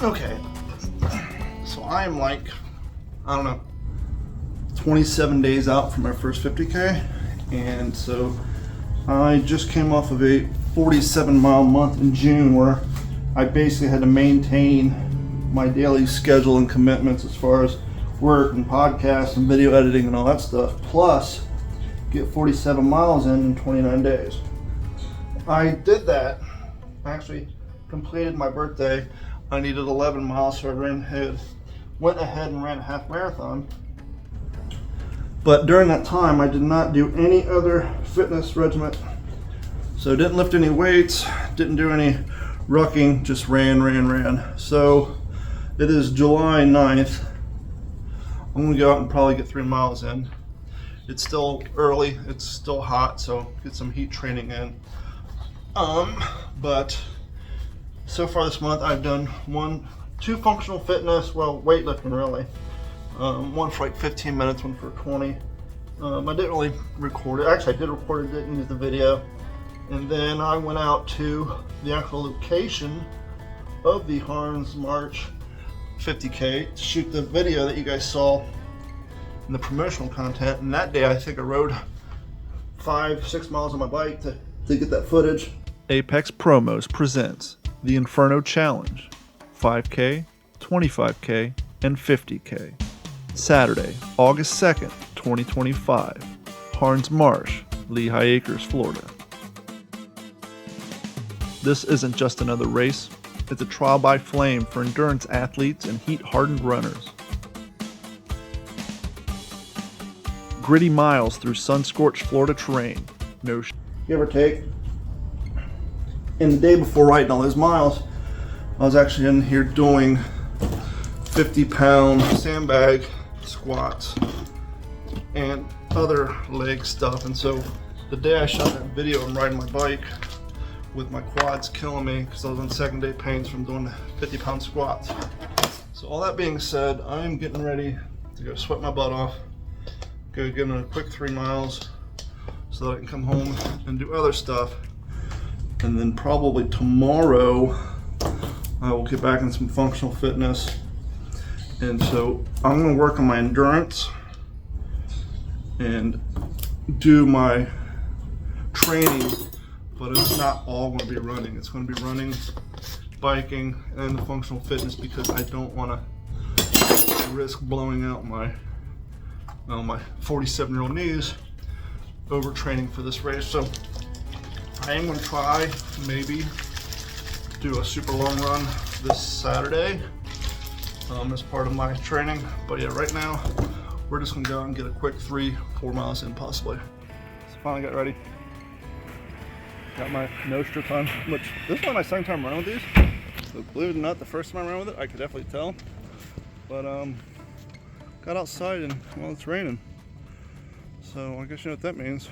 Okay, so I am like, I don't know, 27 days out from my first 50K, and so I just came off of a 47-mile month in June where I basically had to maintain my daily schedule and commitments as far as work and podcasts and video editing and all that stuff, plus get 47 miles in 29 days. I did that, actually completed my birthday. I needed 11 miles, so I went ahead and ran a half marathon. But during that time, I did not do any other fitness regimen. So didn't lift any weights, didn't do any rucking, just ran. So it is July 9th. I'm gonna go out and probably get 3 miles in. It's still early, it's still hot, so get some heat training in. But so far this month, I've done two functional fitness, well, weightlifting really. One for like 15 minutes, one for 20. I didn't really record it. Actually, I did record it, didn't use the video. And then I went out to the actual location of the Harns March 50K to shoot the video that you guys saw in the promotional content. And that day, I think I rode 5-6 miles on my bike to get that footage. Apex Promos presents the Inferno Challenge, 5K, 25K, and 50K. Saturday, August 2nd, 2025, Harns Marsh, Lehigh Acres, Florida. This isn't just another race, it's a trial by flame for endurance athletes and heat-hardened runners. Gritty miles through sun-scorched Florida terrain, Give or take. And the day before riding all those miles, I was actually in here doing 50-pound sandbag squats and other leg stuff. And so the day I shot that video, I'm riding my bike with my quads killing me because I was on second day pains from doing 50-pound squats. So all that being said, I am getting ready to go sweat my butt off, go get in a quick 3 miles so that I can come home and do other stuff. And then probably tomorrow I will get back in some functional fitness. And so I'm going to work on my endurance and do my training, but it's not all going to be running. It's going to be running, biking, and the functional fitness because I don't want to risk blowing out my 47-year-old knees overtraining for this race. So I am going to try maybe do a super long run this Saturday as part of my training. But yeah, right now we're just going to go and get a quick 3-4 miles in possibly. So finally got ready. Got my nose strips on, which this is my second time running with these. So believe it or not, the first time I ran with it, I could definitely tell. But got outside and well, it's raining. So I guess you know what that means.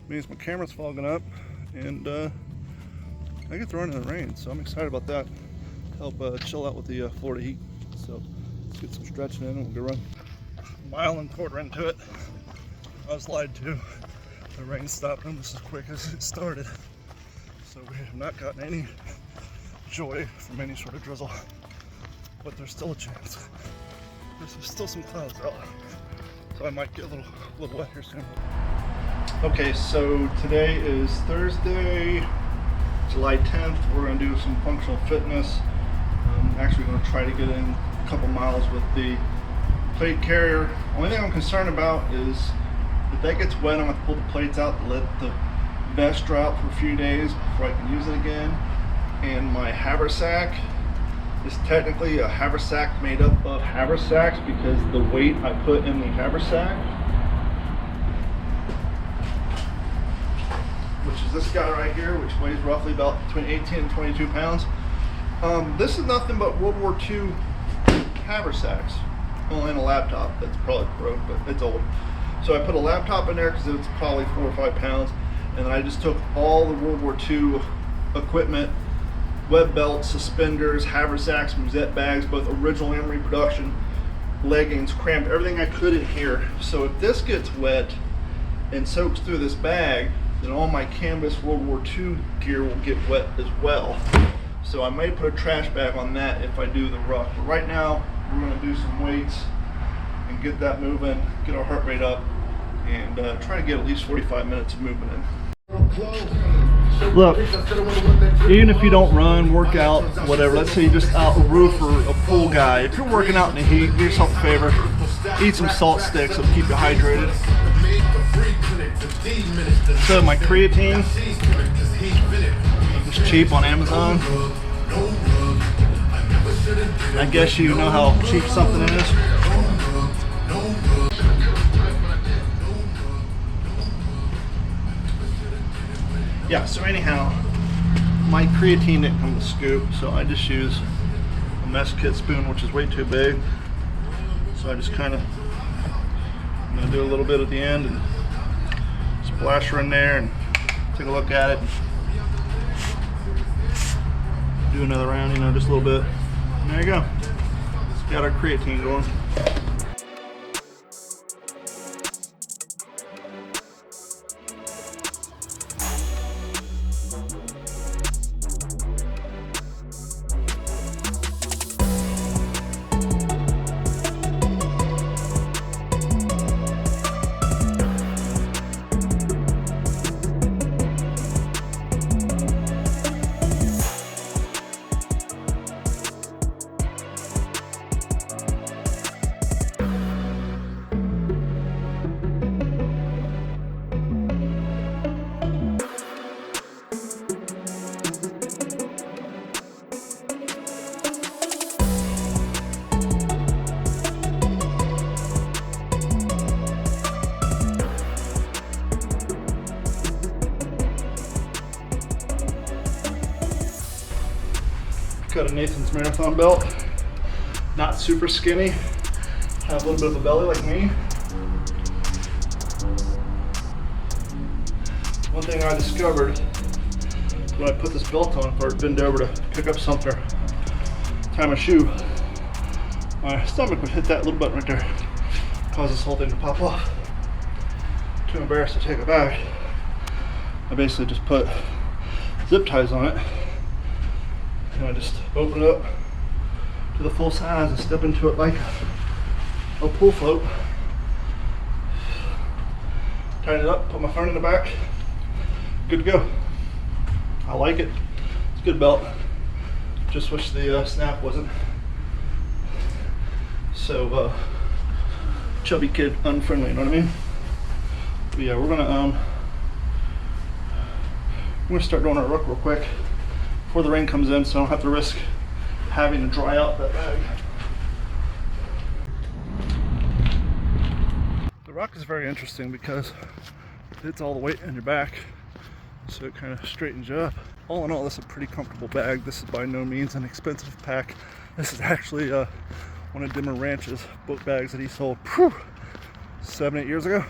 It means my camera's fogging up and I get to run in the rain. So I'm excited about that. Help chill out with the Florida heat. So let's get some stretching in and we'll go run. A mile and quarter into it. I was lied to. The rain stopped almost as quick as it started. So we have not gotten any joy from any sort of drizzle. But there's still a chance. There's still some clouds out. So I might get a little wet here soon. Okay, so today is Thursday, July 10th. We're going to do some functional fitness. I'm actually going to try to get in a couple miles with the plate carrier. Only thing I'm concerned about is if that gets wet, I'm going to pull the plates out and let the vest dry out for a few days before I can use it again. And my haversack is technically a haversack made up of haversacks because the weight I put in the haversack, which is this guy right here, which weighs roughly about between 18 and 22 pounds. This is nothing but World War II haversacks. Well, and a laptop that's probably broke, but it's old. So I put a laptop in there because it's probably 4 or 5 pounds, and I just took all the World War II equipment, web belts, suspenders, haversacks, musette bags, both original and reproduction, leggings, cramped everything I could in here. So if this gets wet and soaks through this bag, then all my canvas World War II gear will get wet as well. So I may put a trash bag on that if I do the ruck. But right now, we're gonna do some weights and get that moving, get our heart rate up, and try to get at least 45 minutes of movement in. Look, even if you don't run, work out, whatever, let's say you're just out a roof or a pool guy, if you're working out in the heat, do yourself a favor, eat some salt sticks, it'll keep you hydrated. So my creatine, it's cheap on Amazon. I guess you know how cheap something is. Yeah, so anyhow, my creatine didn't come with a scoop, so I just use a mess kit spoon, which is way too big. So I just kind of, I'm gonna do a little bit at the end and splash her in there and take a look at it. Do another round, you know, just a little bit. And there you go. Got our creatine going. Got a Nathan's Marathon belt, not super skinny, have a little bit of a belly like me. One thing I discovered when I put this belt on, or bend over to pick up something, tie my shoe, my stomach would hit that little button right there, cause this whole thing to pop off. Too embarrassed to take it back. I basically just put zip ties on it. And I just open it up to the full size and step into it like a pool float. Tighten it up, put my phone in the back. Good to go. I like it. It's a good belt. Just wish the snap wasn't so chubby kid unfriendly, you know what I mean? But yeah, we're gonna start doing our ruck real quick before the rain comes in, so I don't have to risk having to dry out that bag. The ruck is very interesting because it's all the weight in your back, so it kind of straightens you up. All in all, this is a pretty comfortable bag. This is by no means an expensive pack. This is actually one of Dimmer Ranch's book bags that he sold 7-8 years ago.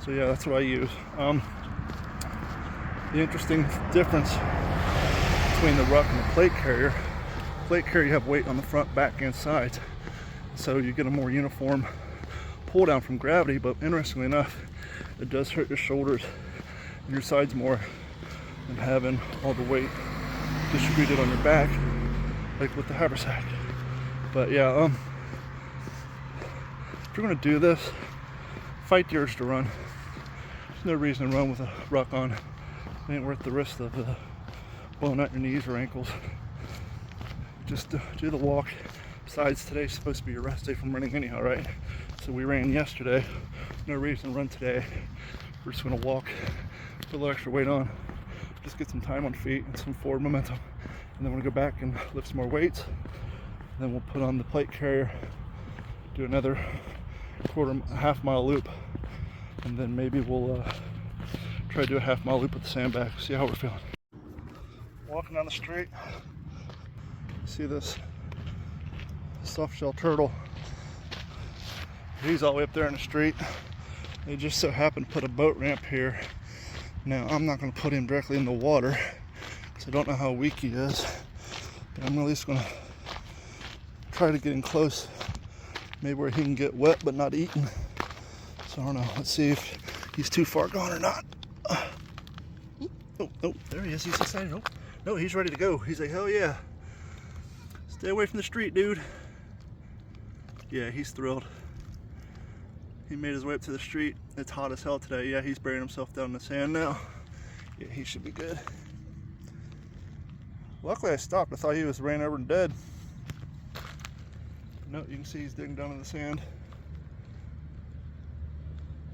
So yeah, that's what I use. The interesting difference between the ruck and the plate carrier you have weight on the front, back, and sides, so you get a more uniform pull down from gravity. But interestingly enough, it does hurt your shoulders and your sides more than having all the weight distributed on your back like with the haversack. But yeah, if you're going to do this, fight the urge to run. There's no reason to run with a ruck on. It ain't worth the risk of blowing out your knees or ankles. Just do the walk. Besides, today's supposed to be your rest day from running anyhow, right? So we ran yesterday. No reason to run today. We're just gonna walk, put a little extra weight on, just get some time on feet and some forward momentum. And then we're gonna go back and lift some more weights. And then we'll put on the plate carrier, do another half-mile loop, and then maybe we'll try to do a half-mile loop with the sandbag, see how we're feeling. Walking down the street, see this soft-shell turtle. He's all the way up there in the street. They just so happened to put a boat ramp here. Now, I'm not going to put him directly in the water because I don't know how weak he is, but I'm at least going to try to get him close, maybe where he can get wet but not eaten. So I don't know. Let's see if he's too far gone or not. Oh, there he is. He's excited. Oh, No, he's ready to go. He's like, hell yeah. Stay away from the street, dude. Yeah, he's thrilled. He made his way up to the street. It's hot as hell today. Yeah, he's burying himself down in the sand now. Yeah, he should be good. Luckily I stopped. I thought he was ran over and dead. No, you can see he's digging down in the sand.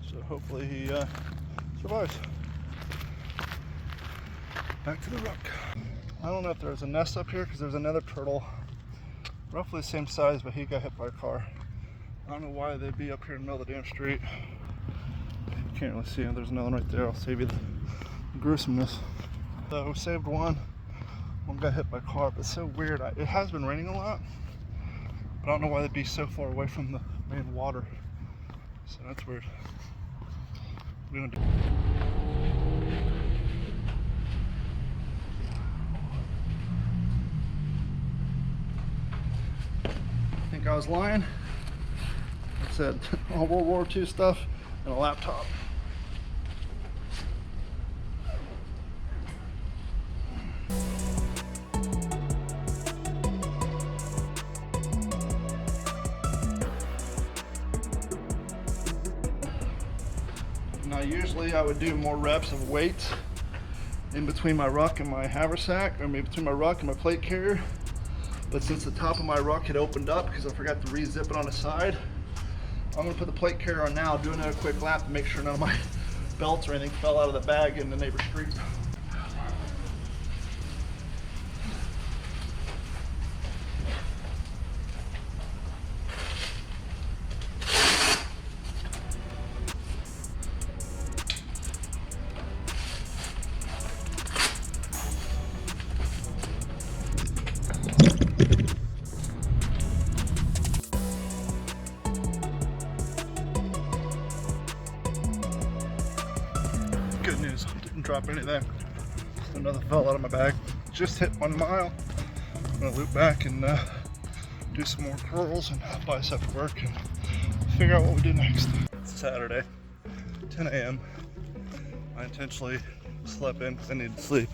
So hopefully he survives. Back to the rock. I don't know if there's a nest up here because there's another turtle roughly the same size, but he got hit by a car. I don't know why they'd be up here in the middle of the damn street. You can't really see him. There's another one right there. I'll save you the gruesomeness. So we saved one. One got hit by a car, but it's so weird. It has been raining a lot, but I don't know why they'd be so far away from the main water. So that's weird. We're gonna do. I think I was lying. I said all World War II stuff and a laptop. Now usually I would do more reps of weights in between my ruck and my haversack, or maybe between my ruck and my plate carrier. But since the top of my ruck had opened up because I forgot to re-zip it on the side, I'm gonna put the plate carrier on now, do another quick lap to make sure none of my belts or anything fell out of the bag in the neighbor's street. Good news, didn't drop anything. Just another fell out of my bag. Just hit 1 mile. I'm gonna loop back and do some more curls and bicep work and figure out what we do next. It's Saturday, 10 a.m. I intentionally slept in because I needed to sleep.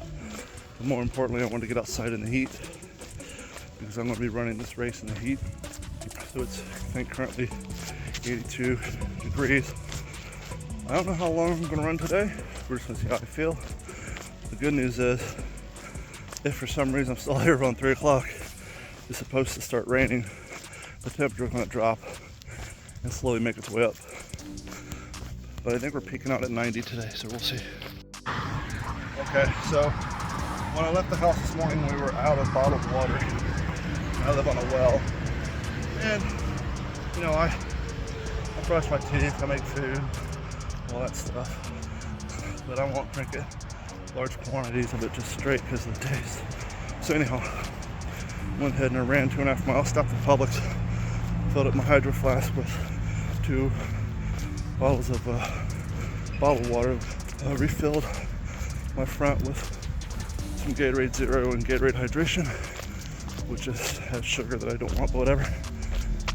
But more importantly, I wanted to get outside in the heat because I'm gonna be running this race in the heat. So it's, I think, currently 82 degrees. I don't know how long I'm gonna run today. We're just gonna see how I feel. The good news is, if for some reason I'm still here around 3 o'clock, it's supposed to start raining. The temperature's gonna drop and slowly make its way up. But I think we're peaking out at 90 today, so we'll see. Okay, so when I left the house this morning, we were out of bottled water. I live on a well. And, you know, I brush my teeth, I make food, all that stuff. But I won't drink it large quantities of it just straight because of the taste. So anyhow, went ahead and I ran 2.5 miles, stopped at Publix, filled up my hydro flask with 2 bottles of bottled water, refilled my front with some Gatorade Zero and Gatorade Hydration, which just has sugar that I don't want, but whatever.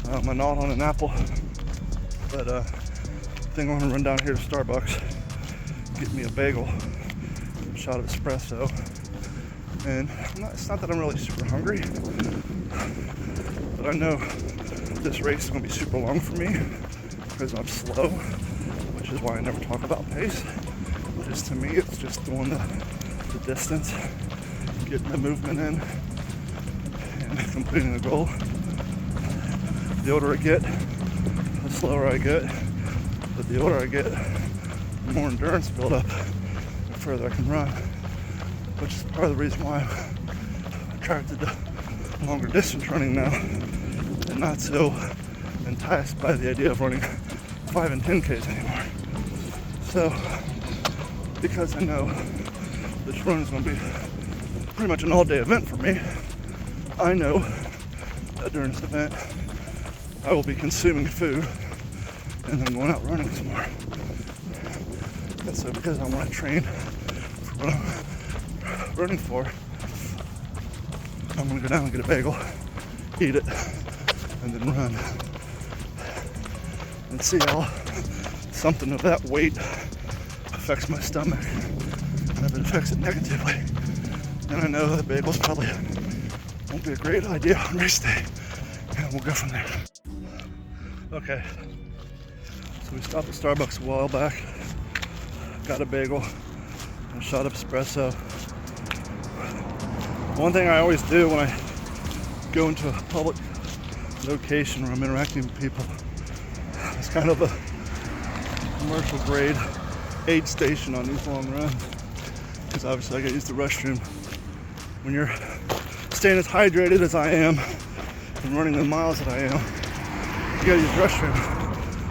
I'm not on an apple, but I think I'm gonna run down here to Starbucks, get me a bagel, a shot of espresso, and it's not that I'm really super hungry, but I know this race is gonna be super long for me because I'm slow, which is why I never talk about pace. Just to me, it's just doing the distance, getting the movement in, and completing the goal. The older I get, the slower I get, but the older I get, the more endurance build up, the further I can run, which is part of the reason why I'm attracted to longer distance running now, and not so enticed by the idea of running 5 and 10Ks anymore. So, because I know this run is going to be pretty much an all-day event for me, I know that during this event I will be consuming food and then going out running some more. And so because I want to train for what I'm running for, I'm going to go down and get a bagel, eat it, and then run. And see how something of that weight affects my stomach. And if it affects it negatively, And I know that bagels probably won't be a great idea on race day. And we'll go from there. Okay. So we stopped at Starbucks a while back. Got a bagel and a shot of espresso. One thing I always do when I go into a public location where I'm interacting with people, it's kind of a commercial grade aid station on these long runs, because obviously I gotta use the restroom. When you're staying as hydrated as I am and running the miles that I am, you gotta use the restroom.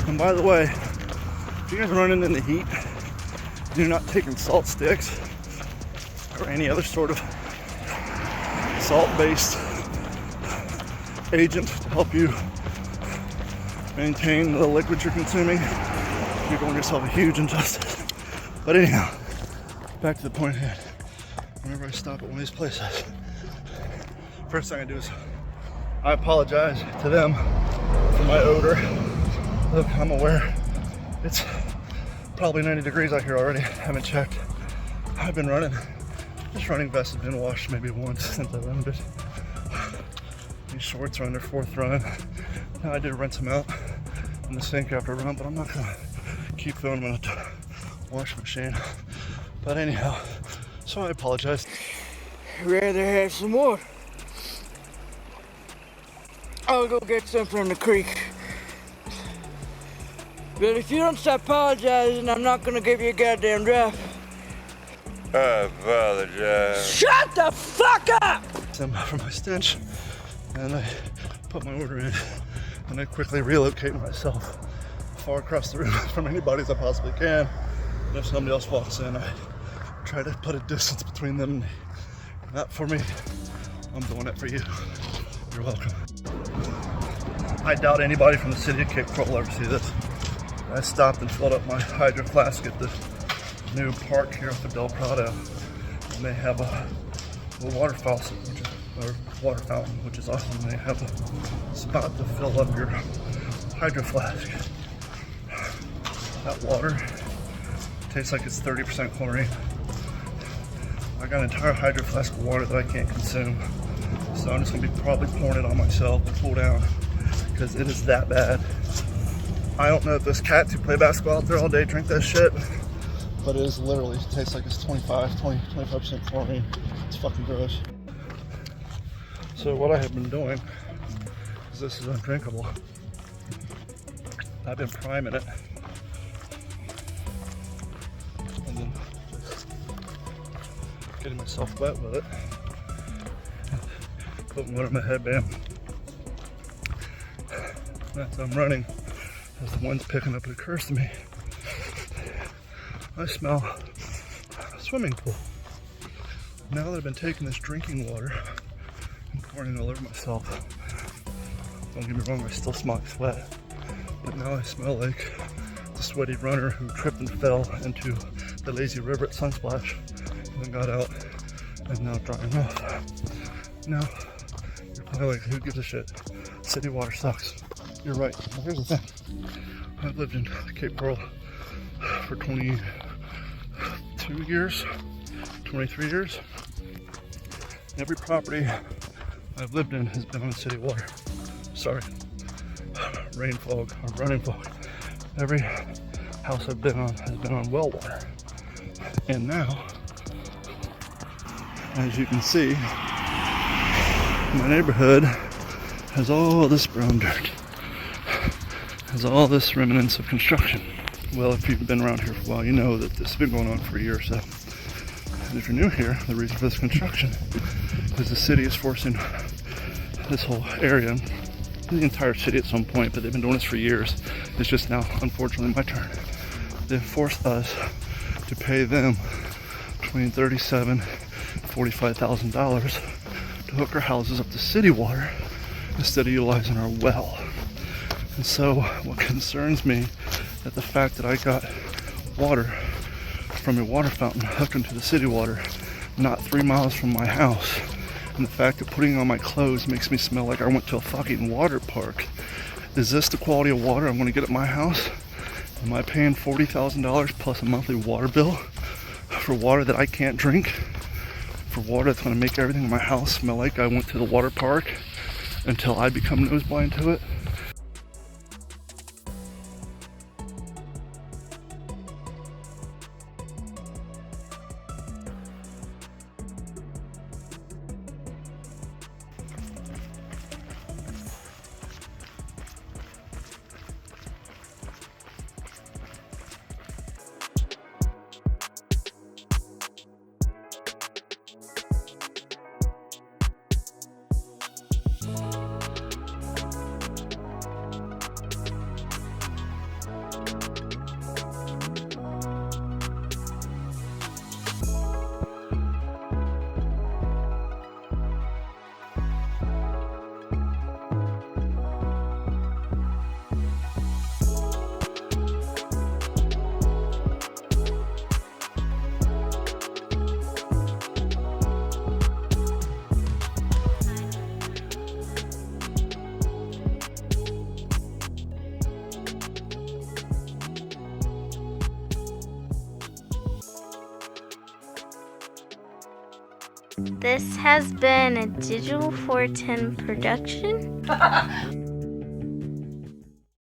And by the way, if you guys are running in the heat, you're not taking salt sticks or any other sort of salt-based agent to help you maintain the liquid you're consuming, you're doing yourself a huge injustice. But anyhow, back to the point at hand. Whenever I stop at one of these places, first thing I do is I apologize to them for my odor. Look, I'm aware it's probably 90 degrees out here already. I haven't checked. I've been running. This running vest has been washed maybe once since I owned it. These shorts are on their 4th run. Now I did rinse them out in the sink after a run, but I'm not gonna keep throwing them in the wash machine. But anyhow, so I apologize. Rather have some more. I'll go get some from the creek. But if you don't stop apologizing, I'm not gonna give you a goddamn draft. I apologize. Shut the fuck up! Some for my stench, and I put my order in, and I quickly relocate myself far across the room from anybody as I possibly can. And if somebody else walks in, I try to put a distance between them and me. Not for me. I'm doing it for you. You're welcome. I doubt anybody from the city of Cape Coral will ever see this. I stopped and filled up my hydro flask at the new park here at the Del Prado, and they have a water faucet, or water fountain, which is awesome. They have a spot to fill up your hydro flask. That water tastes like it's 30% chlorine. I got an entire hydro flask of water that I can't consume, so I'm just gonna be probably pouring it on myself to cool down, because it is that bad. I don't know if those cats who play basketball out there all day drink that shit, but it is literally, it tastes like it's 25% chlorine. It's fucking gross. So what I have been doing is, this is undrinkable. I've been priming it, and then just getting myself wet with it, putting one in my headband. As I'm running, as the wind's picking up, it occurs to me, I smell a swimming pool. Now that I've been taking this drinking water and pouring it all over myself, don't get me wrong, I still smell like sweat, but now I smell like the sweaty runner who tripped and fell into the lazy river at Sunsplash and then got out and now drying off. Now, you're probably like, who gives a shit? City water sucks. You're right. Well, here's the thing. I've lived in Cape Coral for 22 years, 23 years. Every property I've lived in has been on city water. Sorry, rain fog or running fog. Every house I've been on has been on well water. And now, as you can see, my neighborhood has all this brown dirt. Has all this remnants of construction. Well, if you've been around here for a while, you know that this has been going on for a year or so. And if you're new here, the reason for this construction is the city is forcing this whole area, the entire city at some point, but they've been doing this for years. It's just now, unfortunately, my turn. They've forced us to pay them between $37,000 and $45,000 to hook our houses up to city water instead of utilizing our well. And so what concerns me is the fact that I got water from a water fountain hooked into the city water not 3 miles from my house, and the fact that putting on my clothes makes me smell like I went to a fucking water park. Is this the quality of water I'm going to get at my house? Am I paying $40,000 plus a monthly water bill for water that I can't drink? for water. It's gonna make everything in my house smell like I went to the water park until I become nose blind to it. This has been a Digital 410 production.